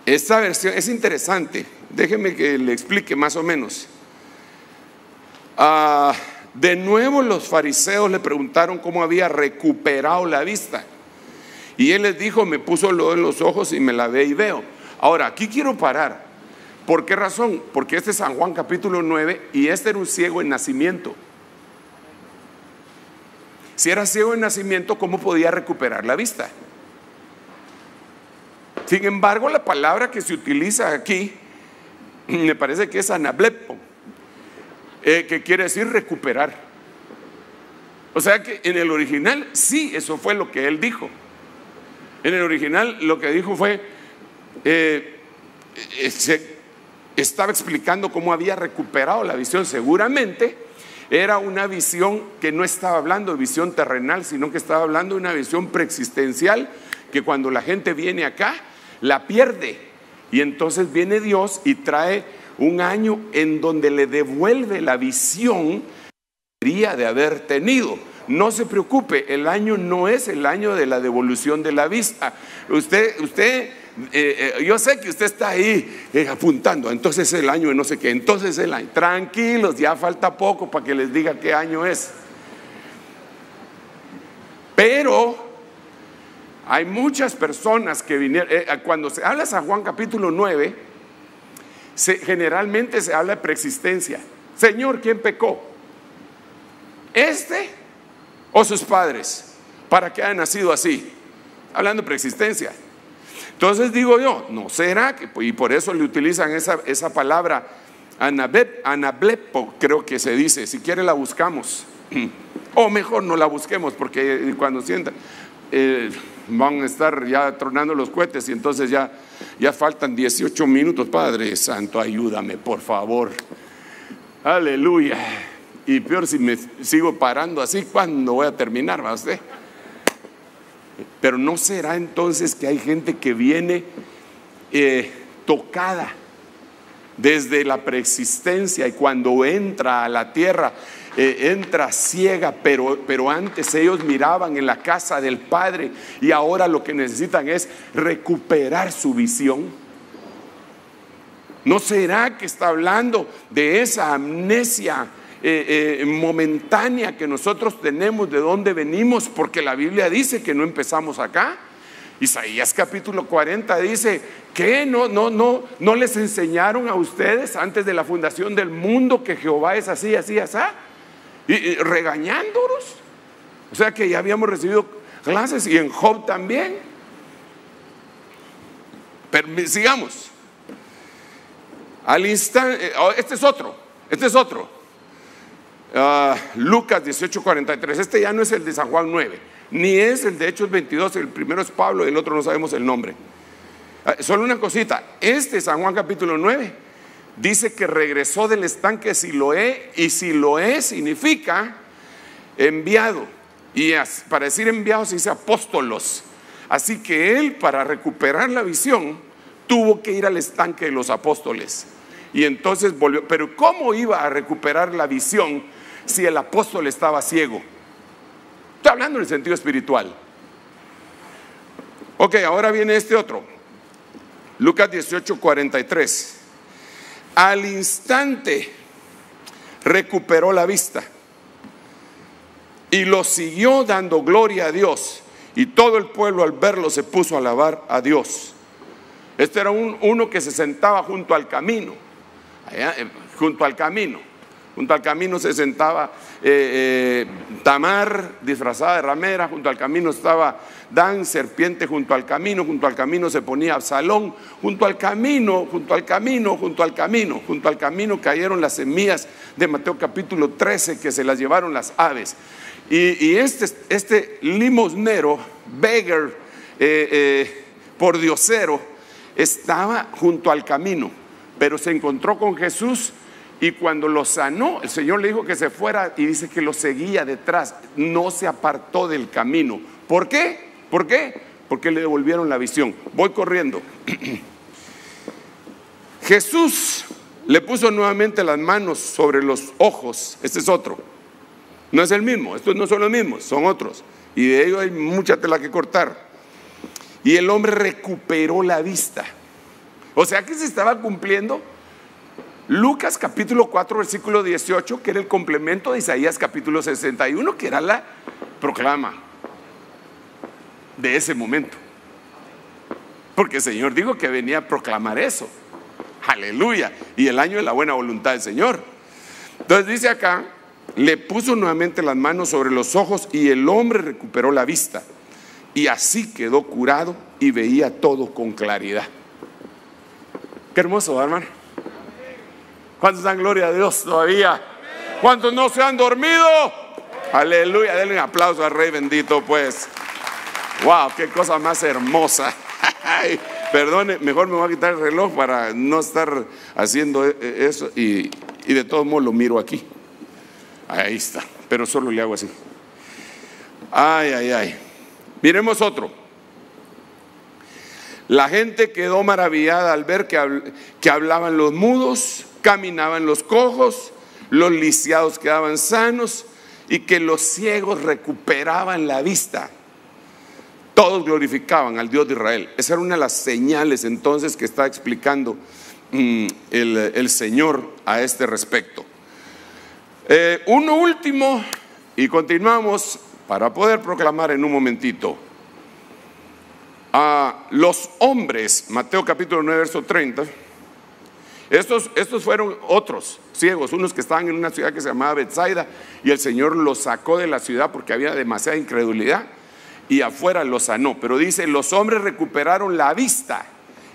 esta versión es interesante, déjeme que le explique más o menos. De nuevo los fariseos le preguntaron cómo había recuperado la vista, y él les dijo, me puso lodo en los ojos y me lavé y veo. Ahora, aquí quiero parar. ¿Por qué razón? Porque este es San Juan capítulo 9, y este era un ciego en nacimiento. Si era ciego en nacimiento, ¿cómo podía recuperar la vista? Sin embargo, la palabra que se utiliza aquí me parece que es anablepo, que quiere decir recuperar. O sea que en el original sí, eso fue lo que él dijo. En el original lo que dijo fue, estaba explicando cómo había recuperado la visión. Seguramente era una visión que no estaba hablando de visión terrenal, sino que estaba hablando de una visión preexistencial, que cuando la gente viene acá la pierde, y entonces viene Dios y trae un año en donde le devuelve la visión que debería de haber tenido. No se preocupe, el año no es el año de la devolución de la vista. Yo sé que usted está ahí apuntando, entonces el año de no sé qué, entonces el año. Tranquilos, ya falta poco para que les diga qué año es. Pero hay muchas personas que vinieron, cuando se habla de San Juan capítulo 9, generalmente se habla de preexistencia. Señor, ¿quién pecó? ¿Este o sus padres? ¿Para que haya nacido así? Hablando de preexistencia. Entonces digo yo, ¿no será que? Y por eso le utilizan esa palabra anablepo, creo que se dice. Si quiere la buscamos. O mejor no la busquemos, porque cuando sientan van a estar ya tronando los cohetes y entonces ya faltan 18 minutos. Padre Santo, ayúdame, por favor. Aleluya. Y peor si me sigo parando así, ¿cuándo voy a terminar? ¿Va usted? Pero ¿no será entonces que hay gente que viene tocada desde la preexistencia y cuando entra a la tierra entra ciega, pero antes ellos miraban en la casa del Padre y ahora lo que necesitan es recuperar su visión? ¿No será que está hablando de esa amnesia momentánea que nosotros tenemos, de dónde venimos? Porque la Biblia dice que no empezamos acá. Isaías capítulo 40 dice que no les enseñaron a ustedes antes de la fundación del mundo que Jehová es así, así, así, y regañándonos. O sea que ya habíamos recibido clases, y en Job también. Pero sigamos. Al instante, este es otro. Lucas 18:43. Este ya no es el de San Juan 9, ni es el de Hechos 22. El primero es Pablo, el otro no sabemos el nombre. Solo una cosita, este San Juan capítulo 9 dice que regresó del estanque Siloé, y Siloé significa enviado, y para decir enviado se dice apóstolos. Así que él, para recuperar la visión, tuvo que ir al estanque de los apóstoles, y entonces volvió. Pero ¿cómo iba a recuperar la visión si el apóstol estaba ciego? Estoy hablando en el sentido espiritual. Ok, ahora viene este otro. Lucas 18:43. Al instante recuperó la vista y lo siguió dando gloria a Dios, y todo el pueblo al verlo se puso a alabar a Dios. Este era uno que se sentaba junto al camino. Allá, junto al camino se sentaba Tamar disfrazada de ramera, junto al camino estaba Dan, serpiente junto al camino se ponía Absalón, junto al camino cayeron las semillas de Mateo capítulo 13 que se las llevaron las aves. Y este limosnero, beggar, pordiosero, estaba junto al camino, pero se encontró con Jesús, y cuando lo sanó, el Señor le dijo que se fuera, y dice que lo seguía detrás, no se apartó del camino. ¿Por qué? Porque le devolvieron la visión. Voy corriendo. Jesús le puso nuevamente las manos sobre los ojos. Este es otro. No es el mismo, estos no son los mismos, son otros. Y de ellos hay mucha tela que cortar. Y el hombre recuperó la vista. O sea que se estaba cumpliendo Lucas capítulo 4 versículo 18, que era el complemento de Isaías capítulo 61, que era la proclama de ese momento. Porque el Señor dijo que venía a proclamar eso. Aleluya. Y el año de la buena voluntad del Señor. Entonces dice acá, le puso nuevamente las manos sobre los ojos y el hombre recuperó la vista. y así quedó curado y veía todo con claridad. Qué hermoso, hermano. ¿Cuántos dan gloria a Dios todavía? ¿Cuántos no se han dormido? Aleluya, denle un aplauso al Rey bendito, pues. Wow, qué cosa más hermosa. Perdone, mejor me voy a quitar el reloj para no estar haciendo eso, y de todos modos lo miro aquí. Ahí está, pero solo le hago así. Ay, ay, ay. Miremos otro. La gente quedó maravillada al ver que hablaban los mudos, caminaban los cojos, los lisiados quedaban sanos y que los ciegos recuperaban la vista. Todos glorificaban al Dios de Israel. Esa era una de las señales entonces que está explicando el Señor a este respecto. Uno último y continuamos para poder proclamar en un momentito. Los hombres, Mateo capítulo 9 verso 30. Estos fueron otros ciegos, unos que estaban en una ciudad que se llamaba Betsaida, y el Señor los sacó de la ciudad porque había demasiada incredulidad, y afuera los sanó. Pero dice, los hombres recuperaron la vista,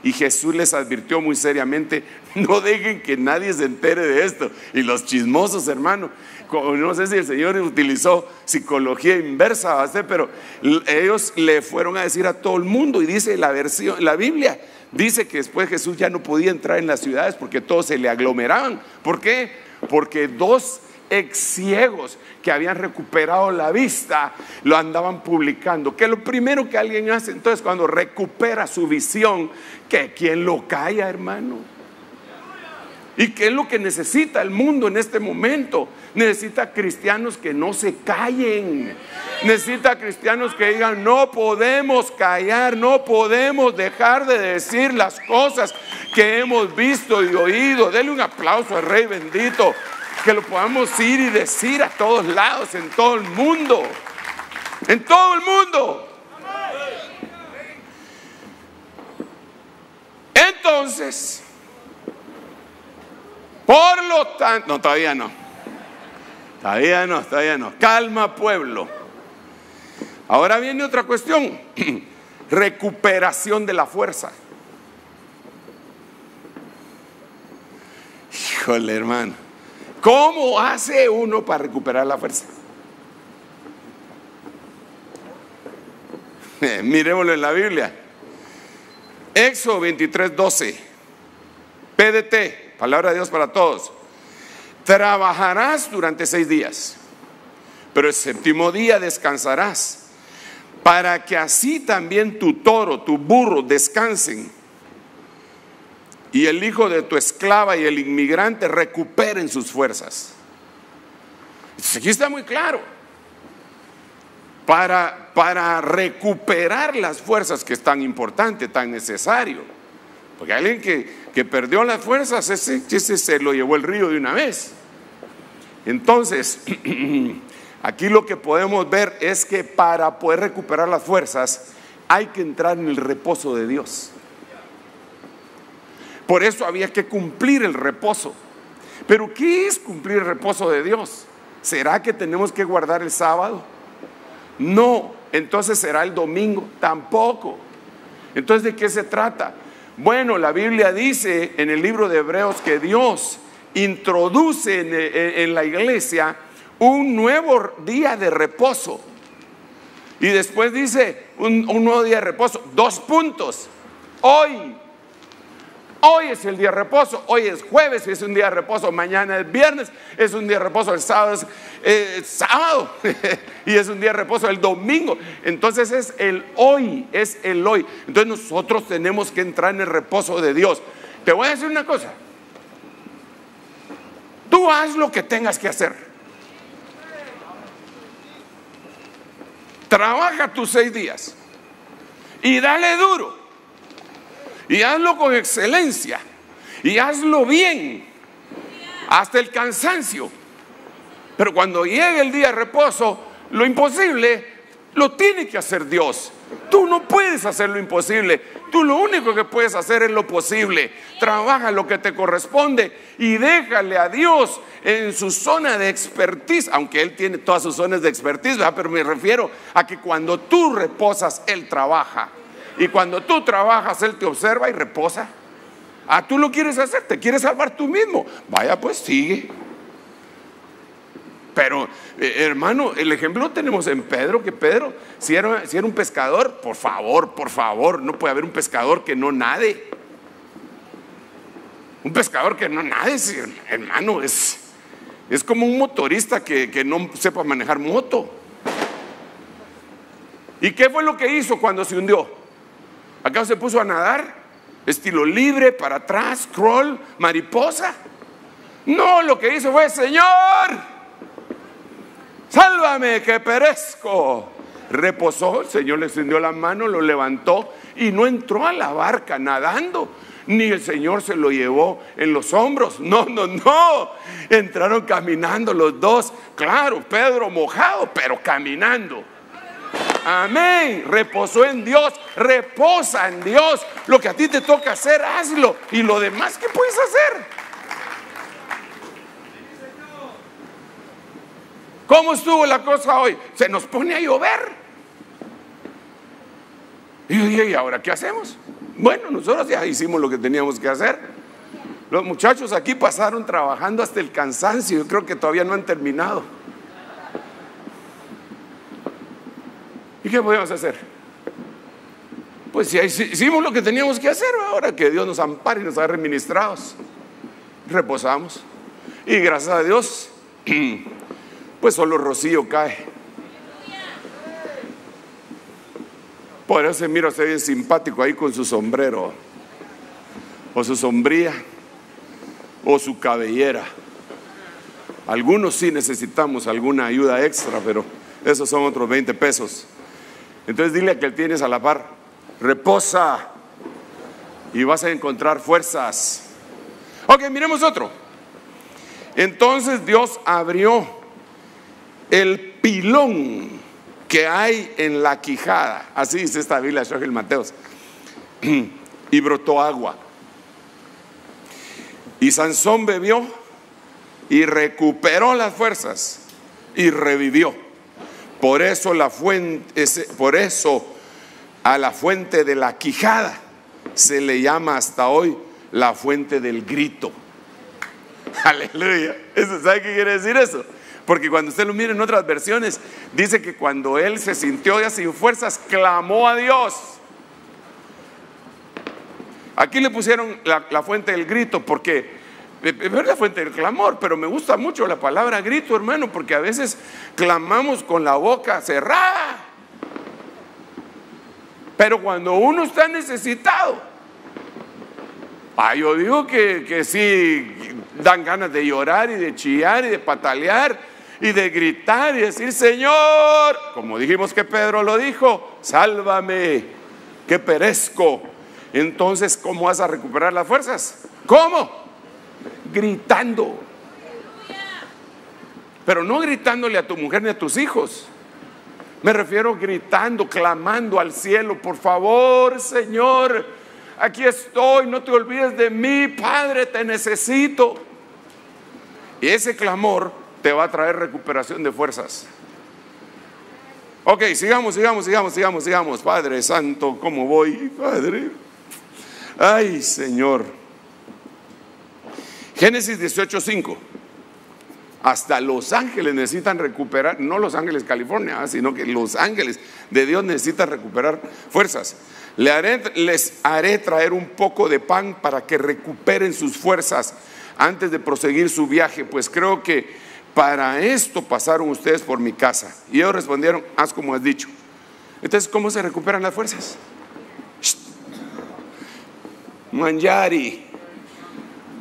y Jesús les advirtió muy seriamente: no dejen que nadie se entere de esto. Y los chismosos, hermano, no sé si el Señor utilizó psicología inversa, pero ellos le fueron a decir a todo el mundo. Y dice la Biblia dice que después Jesús ya no podía entrar en las ciudades porque todos se le aglomeraban. ¿Por qué? Porque dos ex ciegos que habían recuperado la vista lo andaban publicando. Que lo primero que alguien hace entonces cuando recupera su visión, que quien lo calla, hermano. ¿Y qué es lo que necesita el mundo en este momento? Necesita cristianos que no se callen. Necesita cristianos que digan: no podemos callar, no podemos dejar de decir las cosas que hemos visto y oído. Denle un aplauso al Rey bendito, que lo podamos ir y decir a todos lados, en todo el mundo. En todo el mundo. Entonces, por lo tanto, no, todavía no. Calma, pueblo. Ahora viene otra cuestión. Recuperación de la fuerza. Híjole, hermano, ¿cómo hace uno para recuperar la fuerza? Miremoslo en la Biblia. Éxodo 23:12. PDT, palabra de Dios para todos. Trabajarás durante 6 días, pero el 7º día descansarás, para que así también tu toro, tu burro descansen, y el hijo de tu esclava y el inmigrante recuperen sus fuerzas. Aquí está muy claro. Para recuperar las fuerzas, que es tan importante, tan necesario. Porque alguien que perdió las fuerzas, ese se lo llevó el río de una vez. Entonces, aquí lo que podemos ver es que para poder recuperar las fuerzas hay que entrar en el reposo de Dios. Por eso había que cumplir el reposo. Pero ¿qué es cumplir el reposo de Dios? ¿Será que tenemos que guardar el sábado? No. Entonces ¿será el domingo? Tampoco. Entonces, ¿de qué se trata? Bueno, la Biblia dice en el libro de Hebreos que Dios introduce en la iglesia un nuevo día de reposo. Y después dice un nuevo día de reposo. 2 puntos. Hoy es el día de reposo. Hoy es jueves, es un día de reposo. Mañana es viernes, es un día de reposo. El sábado es sábado y es un día de reposo el domingo. Entonces es el hoy. Entonces nosotros tenemos que entrar en el reposo de Dios. Te voy a decir una cosa. Tú haz lo que tengas que hacer. Trabaja tus 6 días y dale duro. Y hazlo con excelencia. Y hazlo bien. Hasta el cansancio. Pero cuando llegue el día de reposo, lo imposible, lo tiene que hacer Dios. Tú no puedes hacer lo imposible. Tú lo único que puedes hacer es lo posible. Trabaja lo que te corresponde y déjale a Dios en su zona de expertise, aunque Él tiene todas sus zonas de expertise, ¿verdad? Pero me refiero a que cuando tú reposas, Él trabaja. Y cuando tú trabajas, Él te observa y reposa. Ah, tú lo quieres hacer, te quieres salvar tú mismo. Vaya, pues sigue. Pero, hermano, el ejemplo lo tenemos en Pedro, que Pedro, si era un pescador, por favor, no puede haber un pescador que no nade. Un pescador que no nade, hermano, es como un motorista que no sepa manejar moto. ¿Y qué fue lo que hizo cuando se hundió? ¿Acaso se puso a nadar? Estilo libre, para atrás, crawl, mariposa. No, lo que hizo fue: Señor, sálvame que perezco. Reposó, el Señor le extendió la mano, lo levantó y no entró a la barca nadando, ni el Señor se lo llevó en los hombros. No, entraron caminando los dos. Claro, Pedro mojado, pero caminando. Amén. Reposó en Dios, reposa en Dios. Lo que a ti te toca hacer, hazlo. Y lo demás, ¿qué puedes hacer? ¿Cómo estuvo la cosa hoy? Se nos pone a llover. Y yo dije: ¿y ahora qué hacemos? Bueno, nosotros ya hicimos lo que teníamos que hacer. Los muchachos aquí pasaron trabajando hasta el cansancio. Yo creo que todavía no han terminado. ¿Y qué podemos hacer? Pues ya hicimos lo que teníamos que hacer. Ahora que Dios nos ampare y nos agarre ministrados, reposamos. Y gracias a Dios, pues solo rocío cae. Por eso se mira usted bien simpático ahí con su sombrero, o su sombría, o su cabellera. Algunos sí necesitamos alguna ayuda extra, pero esos son otros 20 pesos. Entonces dile a que tienes a la par: reposa y vas a encontrar fuerzas. Ok, miremos otro. Entonces Dios abrió el pilón que hay en la quijada, así dice esta Biblia, Shogel Mateos, y brotó agua. Y Sansón bebió y recuperó las fuerzas y revivió. Por eso a la fuente de la quijada se le llama hasta hoy la fuente del grito. Aleluya. ¿Sabe qué quiere decir eso? Porque cuando usted lo mira en otras versiones, dice que cuando él se sintió ya sin fuerzas, clamó a Dios. Aquí le pusieron la fuente del grito porque es la fuente del clamor, pero me gusta mucho la palabra grito, hermano, porque a veces clamamos con la boca cerrada. Pero cuando uno está necesitado, yo digo que sí dan ganas de llorar y de chillar y de patalear y de gritar y decir: Señor, como dijimos que Pedro lo dijo, sálvame que perezco. Entonces, ¿cómo vas a recuperar las fuerzas? ¿Cómo? Gritando. Pero no gritándole a tu mujer ni a tus hijos. Me refiero gritando, clamando al cielo: por favor, Señor, aquí estoy, no te olvides de mí, Padre, te necesito. Y ese clamor te va a traer recuperación de fuerzas. Ok, sigamos. Padre Santo, ¿cómo voy, Padre? Ay, Señor. Génesis 18:5. Hasta los ángeles necesitan recuperar, no Los Ángeles, California, sino que los ángeles de Dios necesitan recuperar fuerzas. Les haré traer un poco de pan para que recuperen sus fuerzas antes de proseguir su viaje, pues creo que para esto pasaron ustedes por mi casa. Y ellos respondieron: haz como has dicho. Entonces, ¿cómo se recuperan las fuerzas?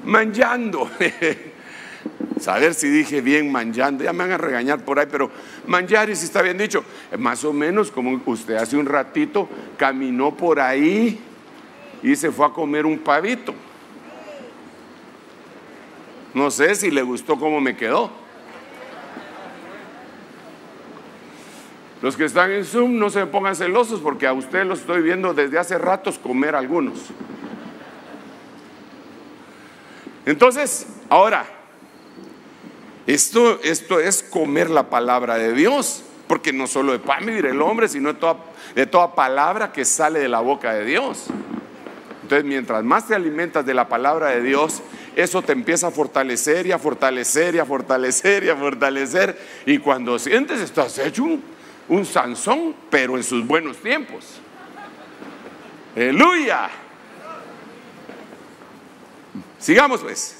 Manjando. Saber si dije bien manjando, ya me van a regañar por ahí, pero manjari si está bien dicho. Más o menos como usted hace un ratito caminó por ahí y se fue a comer un pavito. No sé si le gustó cómo me quedó. Los que están en Zoom no se pongan celosos porque a ustedes los estoy viendo desde hace ratos comer algunos. Entonces, ahora, esto es comer la palabra de Dios, porque no solo de pan vivirá el hombre, sino de toda palabra que sale de la boca de Dios. Entonces, mientras más te alimentas de la palabra de Dios, eso te empieza a fortalecer y a fortalecer y a fortalecer y a fortalecer. Y cuando sientes, estás hecho un Sansón, pero en sus buenos tiempos. ¡Aleluya! Sigamos pues.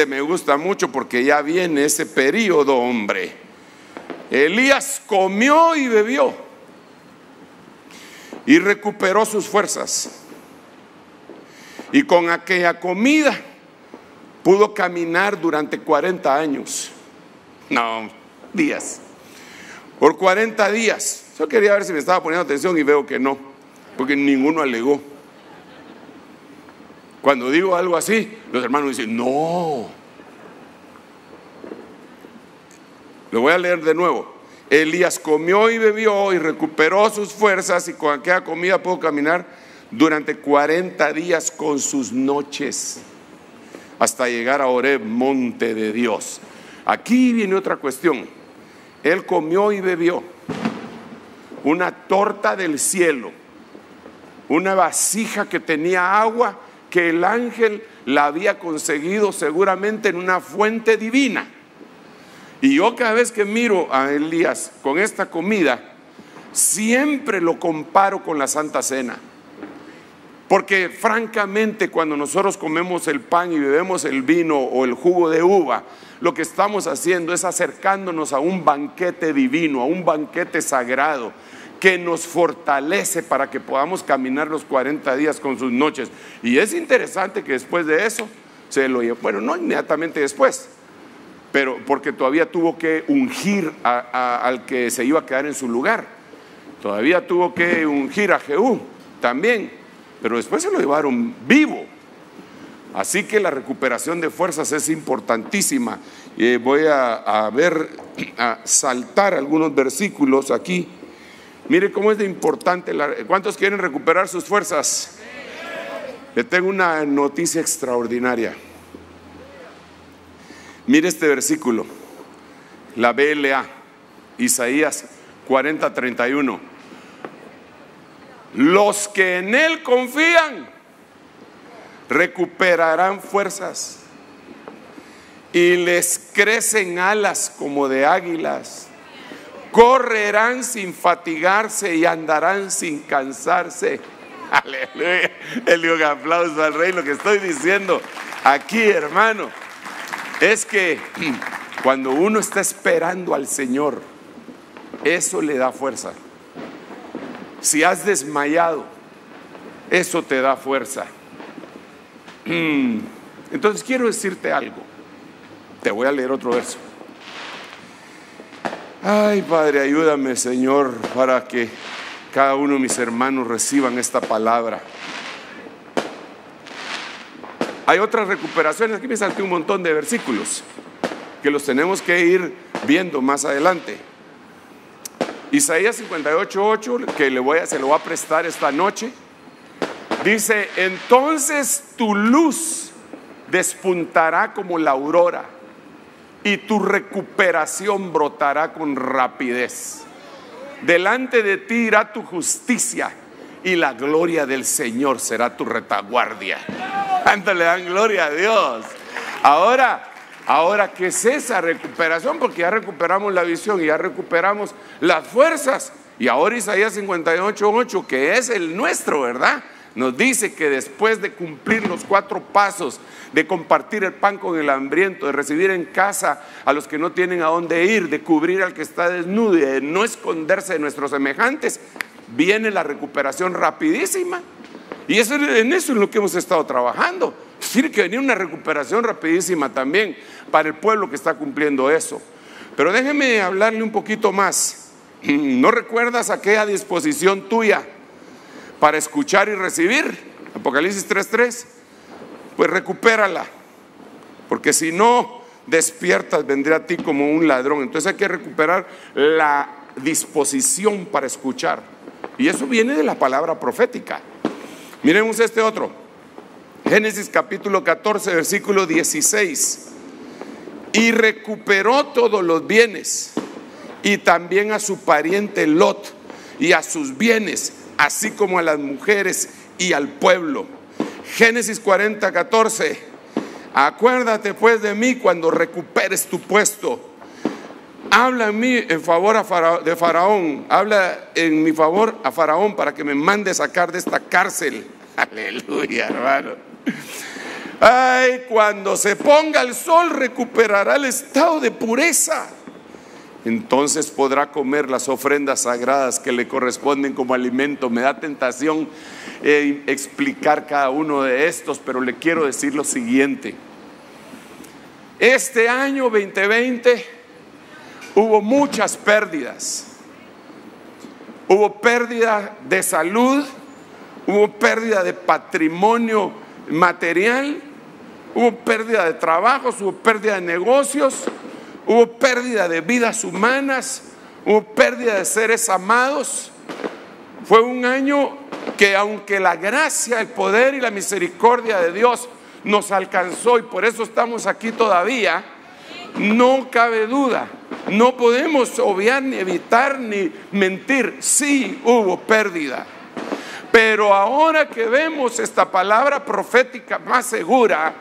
Me gusta mucho porque ya viene ese periodo, hombre. Elías comió y bebió y recuperó sus fuerzas. Y con aquella comida pudo caminar durante 40 años. No, días. Por 40 días. Yo quería ver si me estaba poniendo atención y veo que no, porque ninguno alegó. Cuando digo algo así, los hermanos dicen, no. Lo voy a leer de nuevo. Elías comió y bebió y recuperó sus fuerzas y con aquella comida pudo caminar durante 40 días con sus noches hasta llegar a Horeb, monte de Dios. Aquí viene otra cuestión. Él comió y bebió una torta del cielo, una vasija que tenía agua que el ángel la había conseguido seguramente en una fuente divina. Y yo cada vez que miro a Elías con esta comida, siempre lo comparo con la Santa Cena. Porque francamente cuando nosotros comemos el pan y bebemos el vino o el jugo de uva, lo que estamos haciendo es acercándonos a un banquete divino, a un banquete sagrado que nos fortalece para que podamos caminar los 40 días con sus noches. Y es interesante que después de eso se lo llevó, bueno, no inmediatamente después, pero porque todavía tuvo que ungir al que se iba a quedar en su lugar. Todavía tuvo que ungir a Jehú también, pero después se lo llevaron vivo. Así que la recuperación de fuerzas es importantísima. Voy a saltar algunos versículos aquí. Mire cómo es de importante. ¿Cuántos quieren recuperar sus fuerzas? Le tengo una noticia extraordinaria. Mire este versículo, la BLA, Isaías 40:31. Los que en Él confían recuperarán fuerzas y les crecen alas como de águilas. Correrán sin fatigarse y andarán sin cansarse. Aleluya. Le digo un aplauso al Rey. Lo que estoy diciendo aquí, hermano, es que cuando uno está esperando al Señor, eso le da fuerza. Si has desmayado, eso te da fuerza. Entonces quiero decirte algo. Te voy a leer otro verso. Ay, Padre, ayúdame, Señor, para que cada uno de mis hermanos reciban esta palabra. Hay otras recuperaciones. Aquí me salté un montón de versículos que los tenemos que ir viendo más adelante. Isaías 58:8, que se lo voy a prestar esta noche, dice: entonces tu luz despuntará como la aurora y tu recuperación brotará con rapidez. Delante de ti irá tu justicia y la gloria del Señor será tu retaguardia. ¿Cuánto le dan gloria a Dios? Ahora, ¿qué es esa recuperación? Porque ya recuperamos la visión y ya recuperamos las fuerzas. Y ahora Isaías 58:8, que es el nuestro, ¿verdad? Nos dice que después de cumplir los 4 pasos, de compartir el pan con el hambriento, de recibir en casa a los que no tienen a dónde ir, de cubrir al que está desnudo y de no esconderse de nuestros semejantes, viene la recuperación rapidísima. Y en eso es lo que hemos estado trabajando. Tiene que venir una recuperación rapidísima también para el pueblo que está cumpliendo eso. Pero déjeme hablarle un poquito más. ¿No recuerdas aquella disposición tuya para escuchar y recibir? Apocalipsis 3:3. Pues recupérala, porque si no despiertas vendré a ti como un ladrón. Entonces hay que recuperar la disposición para escuchar. Y eso viene de la palabra profética. Miremos este otro. Génesis capítulo 14, versículo 16. Y recuperó todos los bienes, y también a su pariente Lot, y a sus bienes, así como a las mujeres y al pueblo. Génesis 40, 14. Acuérdate pues de mí cuando recuperes tu puesto. Habla en mí en favor de Faraón. Habla en mi favor a Faraón para que me mande sacar de esta cárcel. Aleluya, hermano. Ay, cuando se ponga el sol recuperará el estado de pureza. Entonces podrá comer las ofrendas sagradas que le corresponden como alimento. Me da tentación explicar cada uno de estos, pero le quiero decir lo siguiente. Este año 2020 hubo muchas pérdidas. Hubo pérdida de salud, hubo pérdida de patrimonio material, hubo pérdida de trabajos, hubo pérdida de negocios, hubo pérdida de vidas humanas, hubo pérdida de seres amados. Fue un año que, aunque la gracia, el poder y la misericordia de Dios nos alcanzó, y por eso estamos aquí todavía, no cabe duda, no podemos obviar ni evitar ni mentir. Sí hubo pérdida, pero ahora que vemos esta palabra profética más segura,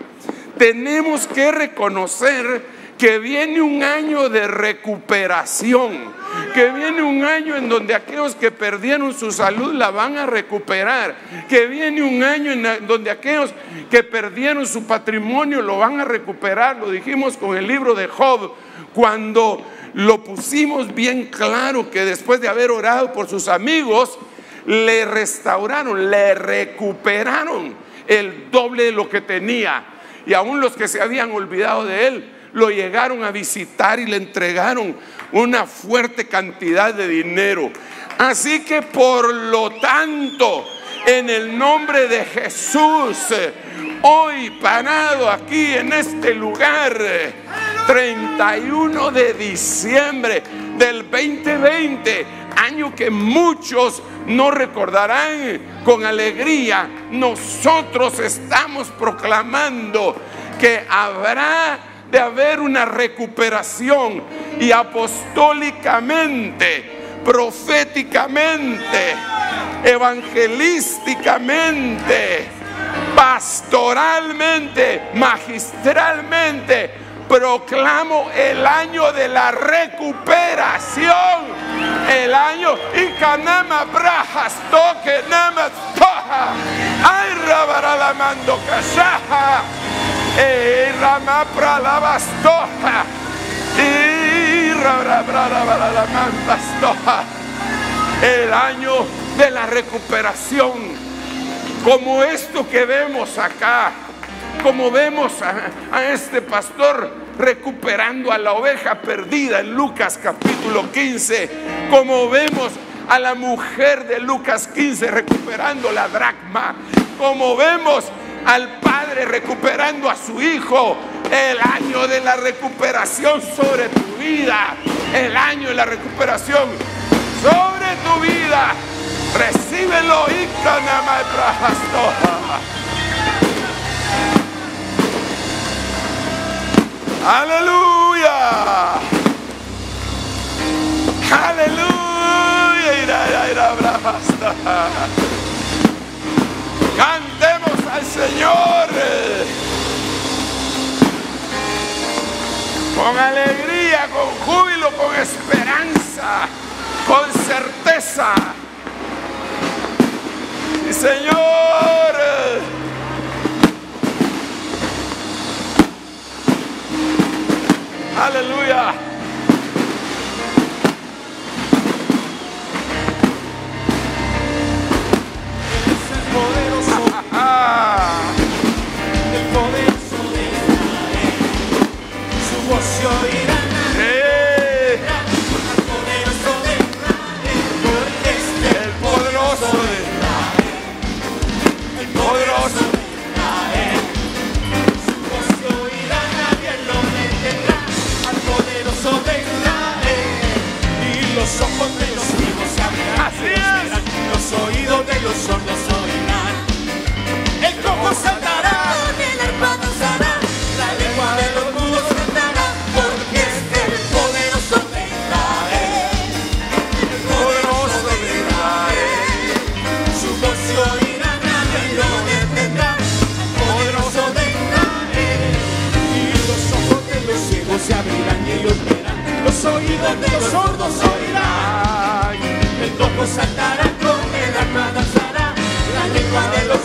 tenemos que reconocer que viene un año de recuperación, que viene un año en donde aquellos que perdieron su salud la van a recuperar, que viene un año en donde aquellos que perdieron su patrimonio lo van a recuperar. Lo dijimos con el libro de Job, cuando lo pusimos bien claro, que después de haber orado por sus amigos, le restauraron, le recuperaron el doble de lo que tenía, y aún los que se habían olvidado de él lo llegaron a visitar y le entregaron una fuerte cantidad de dinero. Así que por lo tanto, en el nombre de Jesús, hoy parado aquí en este lugar, 31 de diciembre del 2020, año que muchos no recordarán con alegría, nosotros estamos proclamando que habrá de haber una recuperación, y apostólicamente, proféticamente, evangelísticamente, pastoralmente, magistralmente, proclamo el año de la recuperación, el año Ikanama Brajas Toque Namas Toja, Ay Rabaralamando Kashaha, Rama Pralabastoja, y Rabaralamando, el año de la recuperación, como esto que vemos acá. Como vemos a este pastor recuperando a la oveja perdida en Lucas capítulo 15, como vemos a la mujer de Lucas 15 recuperando la dracma, como vemos al padre recuperando a su hijo. El año de la recuperación sobre tu vida, el año de la recuperación sobre tu vida, recíbelo. Aleluya, aleluya. Cantemos al Señor con alegría, con júbilo, con esperanza, con certeza. Sí, Señor. Aleluya. Es el poderoso, el poderoso de Israel. Su voz se oirá en la tierra. El poderoso de Israel. El poderoso de Israel. El poderoso de Israel. Su voz se oirá, nadie lo detendrá. Al poderoso de Israel, y los ojos oídos de los sordos oirán. El cojo saltará, con el arma danzará, la lengua de los